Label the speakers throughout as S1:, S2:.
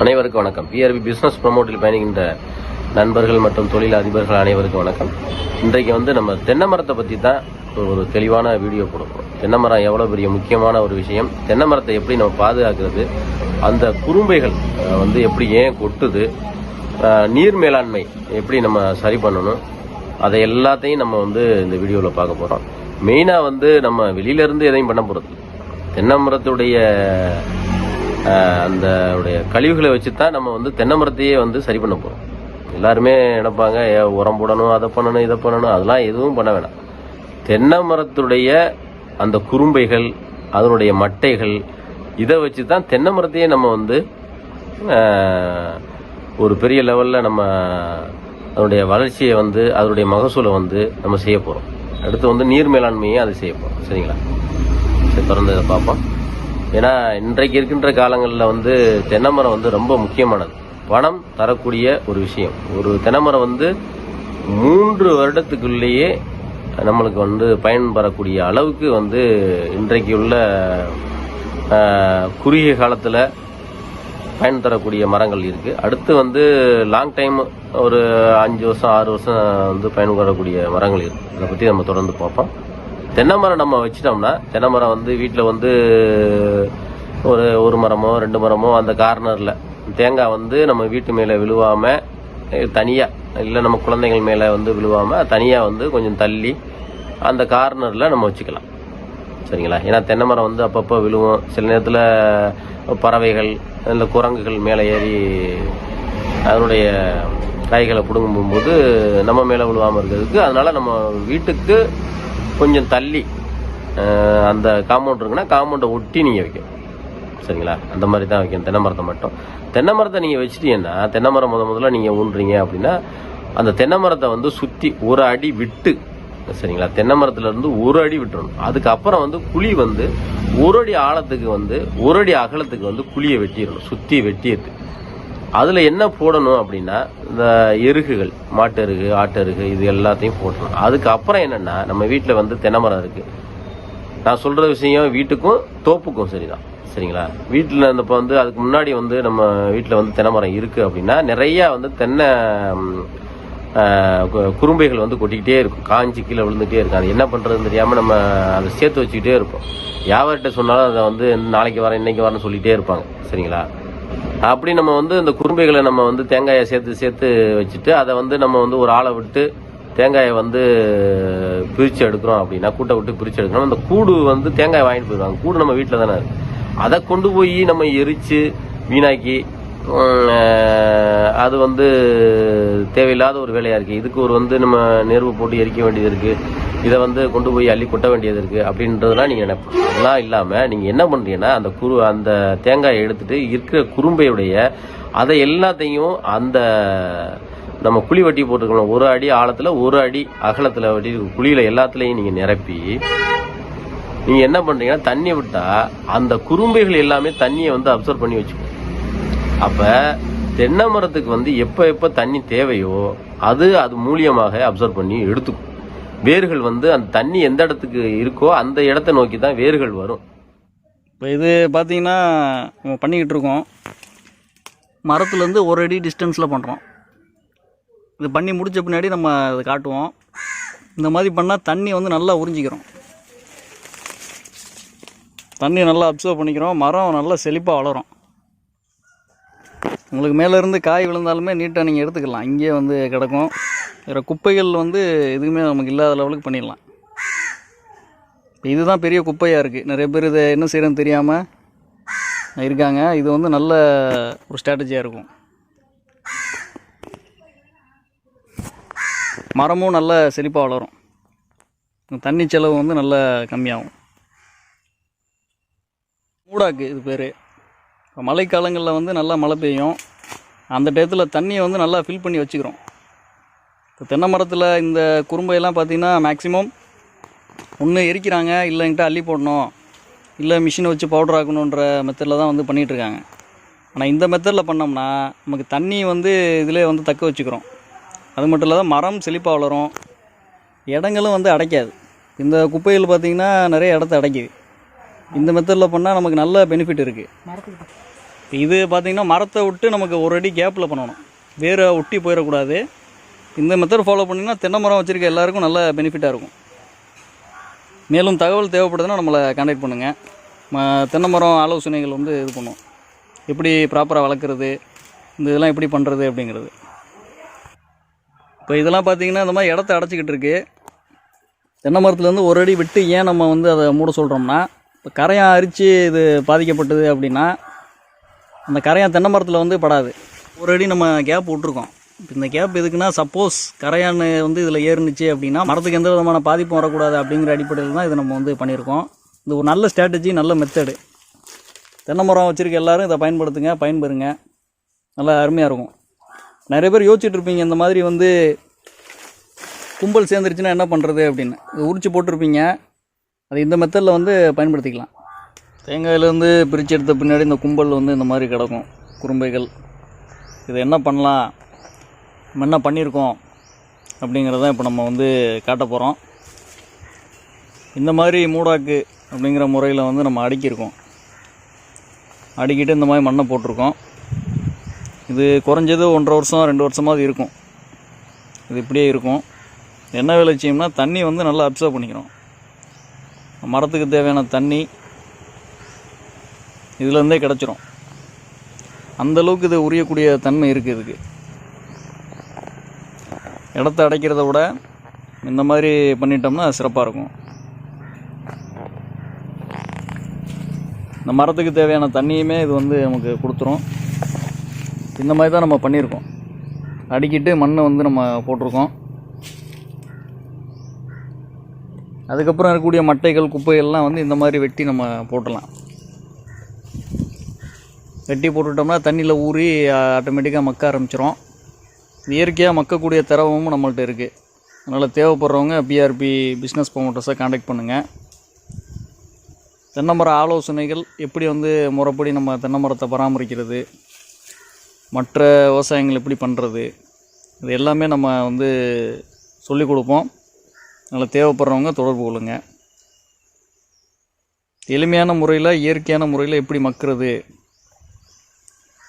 S1: அனைவருக்கும் வணக்கம். PRP business ப்ரமோட்டில் பயணிக்கின்ற நண்பர்கள் மற்றும் தொழில் அதிபர்கள் அனைவருக்கும் வணக்கம். இன்றைக்கு நம்ம தென்னை மரத்தை பற்றி தான் ஒரு தெளிவான வீடியோ கொடுக்குறோம். தென்னை மரம் எவ்வளோ பெரிய முக்கியமான ஒரு விஷயம், தென்னை மரத்தை எப்படி நம்ம பாதுகாக்கிறது, அந்த குறும்பைகள் எப்படி ஏன் கொட்டுது, நீர் மேலாண்மை எப்படி நம்ம சரி பண்ணணும், அதை எல்லாத்தையும் நம்ம இந்த வீடியோவில் பார்க்க போகிறோம். மெயினாக நம்ம வெளியிலேருந்து எதையும் பண்ண போகிறது, தென்னை மரத்துடைய அந்த கழிவுகளை வச்சு தான் நம்ம தென்னை மரத்தையே சரி பண்ண போகிறோம். எல்லாருமே நினைப்பாங்க உரம் போடணும், அதை பண்ணணும், இதை பண்ணணும், அதெல்லாம் எதுவும் பண்ண வேணாம். தென்னை மரத்துடைய அந்த குறும்பைகள், அதனுடைய மட்டைகள், இதை வச்சு தான் தென்னை மரத்தையே நம்ம ஒரு பெரிய லெவலில் நம்ம அதனுடைய வளர்ச்சியை அதனுடைய மகசூலை நம்ம செய்ய போகிறோம். அடுத்து நீர் மேலாண்மையை அதை செய்ய போகிறோம். சரிங்களா? சரி, தொடர்ந்து இதை பார்ப்போம். ஏன்னா இன்றைக்கு இருக்கின்ற காலங்களில் தென்னை மரம் ரொம்ப முக்கியமானது, பணம் தரக்கூடிய ஒரு விஷயம். ஒரு தென்னை மரம் 3 வருடத்துக்குள்ளேயே நம்மளுக்கு பயன்பெறக்கூடிய அளவுக்கு இன்றைக்கு உள்ள குறுகிய காலத்தில் பயன் தரக்கூடிய மரங்கள் இருக்குது. அடுத்து லாங் டைம் ஒரு 5 வருஷம் 6 வருஷம் பயன்பெறக்கூடிய மரங்கள் இருக்குது. அதை பற்றி நம்ம தொடர்ந்து பார்ப்போம். தென்னை மரம் நம்ம வச்சிட்டோம்னா, தென்னை மரம் வீட்டில் ஒரு மரமோ 2 மரமோ அந்த கார்னரில் தேங்காய் நம்ம வீட்டு மேலே விழுவாமல் தனியாக, இல்லை நம்ம குழந்தைகள் மேலே விழுவாமல் தனியாக கொஞ்சம் தள்ளி அந்த கார்னரில் நம்ம வச்சுக்கலாம். சரிங்களா? ஏன்னா தென்னை மரம் அப்பப்போ விழுவும். சில நேரத்தில் பறவைகள், இல்லை குரங்குகள் மேலே ஏறி அதனுடைய காய்களை பிடுங்கும் போகும்போது நம்ம மேலே விழுவாமல் இருக்கிறதுக்கு, அதனால் நம்ம வீட்டுக்கு கொஞ்சம் தள்ளி அந்த காம்பவுண்ட் இருக்குன்னா காம்பவுண்டை ஒட்டி நீங்கள் வைக்கணும். சரிங்களா? அந்த மாதிரி தான் வைக்கணும் தென்னை மரத்தை மட்டும். தென்னை மரத்தை நீங்கள் வச்சுட்டீங்கன்னா, தென்னை மரம் முதல்ல நீங்கள் ஊன்றீங்க அப்படின்னா, அந்த தென்னை மரத்தை சுற்றி 1 அடி விட்டு, சரிங்களா, தென்னை மரத்துலேருந்து 1 அடி விட்டுறணும். அதுக்கப்புறம் குழி 1 அடி ஆழத்துக்கு 1 அடி அகலத்துக்கு குழியை வெட்டிடணும், சுற்றி வெட்டிட்டு. அதில் என்ன போடணும் அப்படின்னா, இந்த எருகுகள், மாட்டு எருகு, ஆட்டு எருகு, இது எல்லாத்தையும் போடணும். அதுக்கப்புறம் என்னென்னா, நம்ம வீட்டில் தென்னை மரம் இருக்குது. நான் சொல்கிற விஷயம் வீட்டுக்கும் தோப்புக்கும் சரிதான். சரிங்களா? வீட்டில் இப்போ அதுக்கு முன்னாடி நம்ம வீட்டில் தென்னை மரம் இருக்குது அப்படின்னா, நிறையா தென்னை குறும்பைகள் கொட்டிக்கிட்டே இருக்கும், காஞ்சி கீழே விழுந்துகிட்டே இருக்கும். அது என்ன பண்ணுறதுன்னு தெரியாமல் நம்ம அதை சேர்த்து வச்சுக்கிட்டே இருப்போம். யாவர்கிட்ட சொன்னாலும் அதை நாளைக்கு வரேன், இன்னைக்கு வரேன்னு சொல்லிகிட்டே இருப்பாங்க. சரிங்களா? அப்படி நம்ம இந்த குறும்பைகளை நம்ம தேங்காயை சேர்த்து வச்சுட்டு, அதை நம்ம ஒரு ஆளை விட்டு தேங்காயை பிரித்து எடுக்கிறோம் அப்படின்னா, கூட்டை விட்டு பிரித்து எடுக்கணும். அந்த கூடு தேங்காயை வாங்கிட்டு போயிடுவாங்க. கூடு நம்ம வீட்டில் தானே இருக்குது. அதை கொண்டு போய் நம்ம எரித்து வீணாக்கி, அது தேவையில்லாத ஒரு வேலையாக இருக்குது. இதுக்கு ஒரு நம்ம நெருப்பு போட்டு எரிக்க வேண்டியது இருக்குது, இதை கொண்டு போய் அள்ளி கொட்ட வேண்டியது இருக்குது அப்படின்றதுலாம் நீங்கள் நினைப்போம். அதெல்லாம் இல்லாமல் நீங்கள் என்ன பண்ணுறீங்கன்னா, அந்த தேங்காயை எடுத்துகிட்டு இருக்கிற குறும்பையுடைய அதை எல்லாத்தையும் அந்த நம்ம குழி வெட்டி போட்டுருக்கணும், 1 அடி ஆழத்தில் 1 அடி அகலத்தில் வெட்டி குழியில் எல்லாத்துலேயும் நீங்கள் நிரப்பி, நீங்கள் என்ன பண்ணுறீங்கன்னா, தண்ணி விட்டால் அந்த குறும்பைகள் எல்லாமே தண்ணியை அப்சர்வ் பண்ணி வச்சுக்கணும். அப்போ தென்னை மரத்துக்கு எப்போ தண்ணி தேவையோ அது மூலியமாக அப்சர்வ் பண்ணி எடுத்துக்கும். வேர்கள் அந்த தண்ணி எந்த இடத்துக்கு இருக்கோ அந்த இடத்த நோக்கி தான் வேர்கள் வரும்.
S2: இப்போ இது பார்த்தீங்கன்னா நம்ம பண்ணிக்கிட்டு இருக்கோம், மரத்துலேருந்து 1 அடி டிஸ்டன்ஸில் பண்ணுறோம். இது பண்ணி முடித்த பின்னாடி நம்ம அதை காட்டுவோம். இந்த மாதிரி பண்ணால் தண்ணி நல்லா உறிஞ்சிக்கிறோம், தண்ணி நல்லா அப்சர்வ் பண்ணிக்கிறோம், மரம் நல்லா செழிப்பாக வளரும். உங்களுக்கு மேலேருந்து காய் விழுந்தாலுமே நீட்டாக நீங்கள் எடுத்துக்கலாம். இங்கேயே கிடக்கும். வேறு குப்பைகள் எதுவுமே நமக்கு இல்லாத லெவலுக்கு பண்ணிடலாம். இப்போ இதுதான் பெரிய குப்பையாக இருக்குது. நிறைய பேர் இதை என்ன செய்கிறேன்னு தெரியாமல் இருக்காங்க. இது நல்ல ஒரு ஸ்ட்ராட்டஜியாக இருக்கும். மரமும் நல்ல செழிப்பாக வளரும், தண்ணி செலவு நல்ல கம்மியாகும். மூடாக்கு இது பேர். இப்போ மழைக்காலங்களில் நல்லா மழை பெய்யும். அந்த டயத்தில் தண்ணியை நல்லா ஃபில் பண்ணி வச்சுக்கிறோம். இப்போ தென்னை மரத்தில் இந்த குறும்பையெல்லாம் பார்த்திங்கன்னா மேக்ஸிமம் ஒன்று எரிக்கிறாங்க, இல்லை என்கிட்ட அள்ளி போடணும், இல்லை மிஷினை வச்சு பவுடர் ஆக்கணுன்ற மெத்தடில் தான் பண்ணிகிட்ருக்காங்க. ஆனால் இந்த மெத்தடில் பண்ணோம்னா நமக்கு தண்ணி இதிலே தக்க வச்சுக்கிறோம். அது மட்டும் இல்லாத மரம் செழிப்பாக வளரும், இடங்களும் அடைக்காது. இந்த குப்பைகள் பார்த்திங்கன்னா நிறைய இடத்த அடைக்கிது. இந்த மெத்தடில் பண்ணால் நமக்கு நல்ல பெனிஃபிட் இருக்குது. இது பார்த்திங்கன்னா மரத்தை விட்டு நமக்கு ஒரு அடி கேப்பில் பண்ணணும், வேரை ஒட்டி போயிடக்கூடாது. இந்த மெத்தட் ஃபாலோ பண்ணிங்கன்னா தென்னை மரம் வச்சுருக்க எல்லாருக்கும் நல்ல பெனிஃபிட்டாக இருக்கும். மேலும் தகவல் தேவைப்படுதுன்னா நம்மளை கான்டாக்ட் பண்ணுங்கள். தென்னை மரம் ஆலோசனைகள் வந்து இது பண்ணுவோம், எப்படி ப்ராப்பராக வளர்க்குறது, இந்த இதெல்லாம் எப்படி பண்ணுறது அப்படிங்கிறது. இப்போ இதெல்லாம் பார்த்திங்கன்னா இந்த மாதிரி இடத்த அடைச்சிக்கிட்டு இருக்குது. தென்னை மரத்துலேருந்து ஒரு அடி விட்டு ஏன் நம்ம வந்து அதை மூட சொல்கிறோம்னா, இப்போ கரையான் அரித்து இது பாதிக்கப்பட்டது அப்படின்னா அந்த கரையான் தென்னை மரத்தில் வந்து படாது. ஒரு அடி நம்ம கேப் விட்ருக்கோம். இப்போ இந்த கேப் எதுக்குன்னா, சப்போஸ் கரையான் வந்து இதில் ஏறுனுச்சு அப்படின்னா மரத்துக்கு எந்த விதமான பாதிப்பும் வரக்கூடாது அப்படிங்கிற அடிப்படையில் தான் இதை நம்ம வந்து பண்ணியிருக்கோம். இது ஒரு நல்ல ஸ்ட்ராட்டஜி, நல்ல மெத்தடு. தென்னை மரம் வச்சுருக்க எல்லோரும் இதை பயன்படுத்துங்க, பயன்பெறுங்க, நல்லா அருமையாக இருக்கும். நிறைய பேர் யோசிச்சுட்டு இருப்பீங்க, இந்த மாதிரி வந்து கும்பல் சேர்ந்துருச்சுன்னா என்ன பண்ணுறது அப்படின்னு. இது உரிச்சு போட்டிருப்பீங்க, அது இந்த மெத்தடில் வந்து பயன்படுத்திக்கலாம். தேங்காயிலேருந்து பிரித்து எடுத்த பின்னாடி இந்த கும்பல் வந்து இந்த மாதிரி கிடக்கும், குறும்பைகள். இதை என்ன பண்ணலாம், நம்ம என்ன பண்ணியிருக்கோம் அப்படிங்கிறத இப்போ நம்ம வந்து காட்ட போகிறோம். இந்த மாதிரி மூடாக்கு அப்படிங்கிற முறையில் வந்து நம்ம அடுக்கியிருக்கோம். அடுக்கிட்டு இந்த மாதிரி மண்ணை போட்டிருக்கோம். இது குறைஞ்சது 1.5 வருஷம் 2 வருஷமாவது இருக்கும். இது இப்படியே இருக்கும். என்ன வேலை செய்யும்னா, தண்ணி வந்து நல்லா அப்சர்வ் பண்ணிக்கிறோம். மரத்துக்கு தேவையான தண்ணி இதுலேருந்தே கிடச்சிரும். அந்தளவுக்கு இது உரியக்கூடிய தன்மை இருக்குது. இதுக்கு இடத்த அடைக்கிறத விட இந்த மாதிரி பண்ணிட்டோம்னா சிறப்பாக இருக்கும். இந்த மரத்துக்கு தேவையான தண்ணியுமே இது வந்து நமக்கு கொடுத்துரும். இந்த மாதிரி தான் நம்ம பண்ணியிருக்கோம். அடிக்கிட்டு மண்ணை வந்து நம்ம போட்டிருக்கோம். அதுக்கப்புறம் இருக்கக்கூடிய மட்டைகள், குப்பைகள்லாம் வந்து இந்த மாதிரி வெட்டி நம்ம போட்டலாம். வெட்டி போட்டுட்டோம்னா தண்ணியில் ஊறி ஆட்டோமேட்டிக்காக மக்க ஆரம்பிச்சிரும். இயற்கையாக மக்கக்கூடிய திரவமும் நம்மள்ட்ட இருக்குது. அதனால் தேவைப்படுறவங்க பிஆர்பி பிஸ்னஸ் ப்ரொமோட்டர்ஸை கான்டாக்ட் பண்ணுங்கள். தென்னை மர ஆலோசனைகள், எப்படி வந்து முறைப்படி நம்ம தென்னை மரத்தை பராமரிக்கிறது, மற்ற விவசாயங்கள் எப்படி பண்ணுறது, இது எல்லாமே நம்ம வந்து சொல்லிக் கொடுப்போம். அதனால் தேவைப்படுறவங்க தொடர்பு கொள்ளுங்க. எளிமையான முறையில், இயற்கையான முறையில் எப்படி மக்கிறது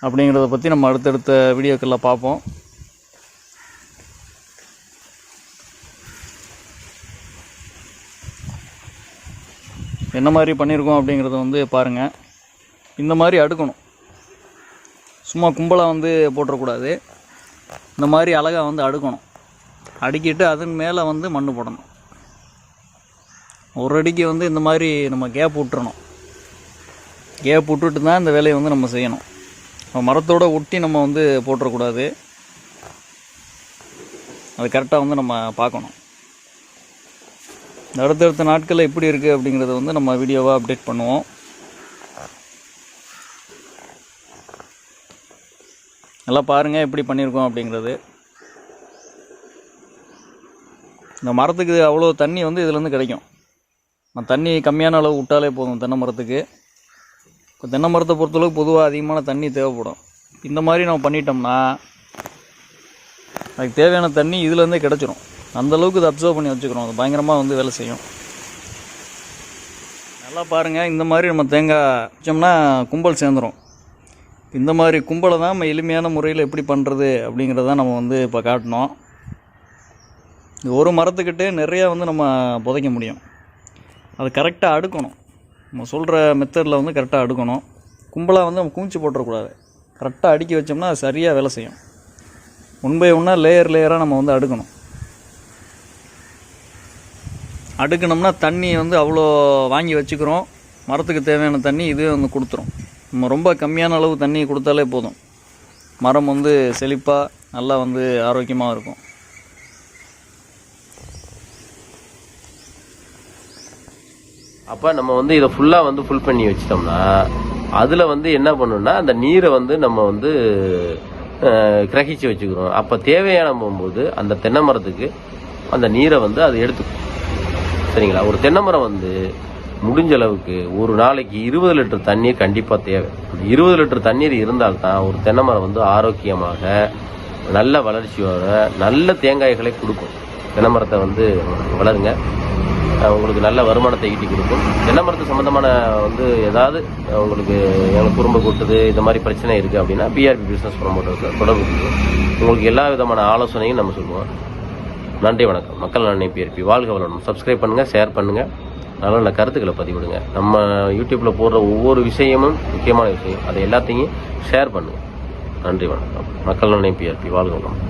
S2: அப்படிங்கிறத பற்றி நம்ம அடுத்தடுத்த வீடியோக்களில் பார்ப்போம். என்ன மாதிரி பண்ணியிருக்கோம் அப்படிங்கிறத வந்து பாருங்கள். இந்த மாதிரி அடுக்கணும், சும்மா கும்பலாக வந்து போட்டுறக்கூடாது. இந்த மாதிரி அழகாக வந்து அடுக்கணும். அடுக்கிட்டு அதன் மேலே வந்து மண் போடணும். ஒரு அடிக்கு வந்து இந்த மாதிரி நம்ம கேப் விட்டுறணும். கேப் விட்டுட்டு தான் இந்த வேலையை வந்து நம்ம செய்யணும். மரத்தோடு ஒட்டி நம்ம வந்து போட்டுறக்கூடாது. அது கரெக்டாக வந்து நம்ம பார்க்கணும். அடுத்தடுத்த நாட்களில் எப்படி இருக்குது அப்படிங்கிறத வந்து நம்ம வீடியோவாக அப்டேட் பண்ணுவோம். நல்லா பாருங்கள் எப்படி பண்ணியிருக்கோம் அப்படிங்கிறது. இந்த மரத்துக்கு அவ்வளோ தண்ணி வந்து இதுலேருந்து கிடைக்கும். தண்ணி கம்மியான அளவு விட்டாலே போதும் தென்னை மரத்துக்கு. இப்போ தென்னை மரத்தை பொறுத்தளவுக்கு பொதுவாக அதிகமான தண்ணி தேவைப்படும். இந்த மாதிரி நம்ம பண்ணிட்டோம்னா அதுக்கு தேவையான தண்ணி இதுலேருந்தே கிடச்சிரும். அந்தளவுக்கு இதை அப்சர்வ் பண்ணி வச்சுக்கிறோம். அது பயங்கரமாக வந்து வேலை செய்யும். நல்லா பாருங்கள், இந்த மாதிரி நம்ம தேங்காய் வச்சோம்னா கும்பல் சேர்ந்துடும். இந்த மாதிரி கும்பலை தான் நம்ம எளிமையான முறையில் எப்படி பண்ணுறது அப்படிங்கிறத நம்ம வந்து இப்போ காட்டினோம். ஒரு மரத்துக்கிட்டே நிறையா வந்து நம்ம புதைக்க முடியும். அது கரெக்டாக அடுக்கணும். நம்ம சொல்கிற மெத்தடில் வந்து கரெக்டாக அடுக்கணும். கும்பலாக வந்து நம்ம குமிச்சு போட்டுறக்கூடாது. கரெக்டாக அடுக்கி வச்சோம்னா அது சரியாக வேலை செய்யும். ஒன் பை ஒன்னாக லேயராக நம்ம வந்து அடுக்கணும். அடுக்கணும்னா தண்ணி வந்து அவ்வளோ வாங்கி வச்சுக்கிறோம். மரத்துக்கு தேவையான தண்ணி இதுவே வந்து கொடுத்துரும். நம்ம ரொம்ப கம்மியான அளவு தண்ணி கொடுத்தாலே போதும். மரம் வந்து செழிப்பாக நல்லா வந்து ஆரோக்கியமாக இருக்கும்.
S1: அப்போ நம்ம வந்து இதை ஃபுல்லாக வந்து ஃபுல் பண்ணி வச்சிட்டோம்னா அதில் வந்து என்ன பண்ணணும்னா அந்த நீரை வந்து நம்ம வந்து கிரகிச்சு வச்சுக்கிறோம். அப்போ தேவையான போகும்போது அந்த தென்னை மரத்துக்கு அந்த நீரை வந்து அது எடுத்துக்கும். சரிங்களா? ஒரு தென்னை மரம் வந்து முடிஞ்ச அளவுக்கு ஒரு நாளைக்கு 20 லிட்டர் தண்ணீர் கண்டிப்பாக தேவை. 20 லிட்டர் தண்ணீர் இருந்தால்தான் ஒரு தென்னை மரம் வந்து ஆரோக்கியமாக நல்ல வளர்ச்சியோட நல்ல தேங்காய்களை கொடுக்கும். தென்னை மரத்தை வந்து வளருங்க. உங்களுக்கு நல்ல வருமானத்தை ஈட்டி கொடுக்கும். தென்னை மரத்து சம்மந்தமான வந்து ஏதாவது உங்களுக்கு எங்களுக்கு குறும்பு கூட்டுது இந்த மாதிரி பிரச்சனை இருக்குது அப்படின்னா பிஆர்பி பிஸ்னஸ் ப்ரமோட்டர்ஸில் தொடர்பு கொடுக்கும். உங்களுக்கு எல்லா விதமான ஆலோசனையும் நம்ம சொல்லுவோம். நன்றி, வணக்கம். மக்கள் நன்மை பிஆர்பி. வாழ்க வளரும். சப்ஸ்கிரைப் பண்ணுங்கள், ஷேர் பண்ணுங்கள், நல்ல நல்ல கருத்துக்களை பதிவிடுங்க. நம்ம யூடியூப்பில் போடுற ஒவ்வொரு விஷயமும் முக்கியமான விஷயம், அதை எல்லாத்தையும் ஷேர் பண்ணுங்கள். நன்றி, வணக்கம். மக்கள் நன்மை பிஆர்பி. வாழ்க வளரும்.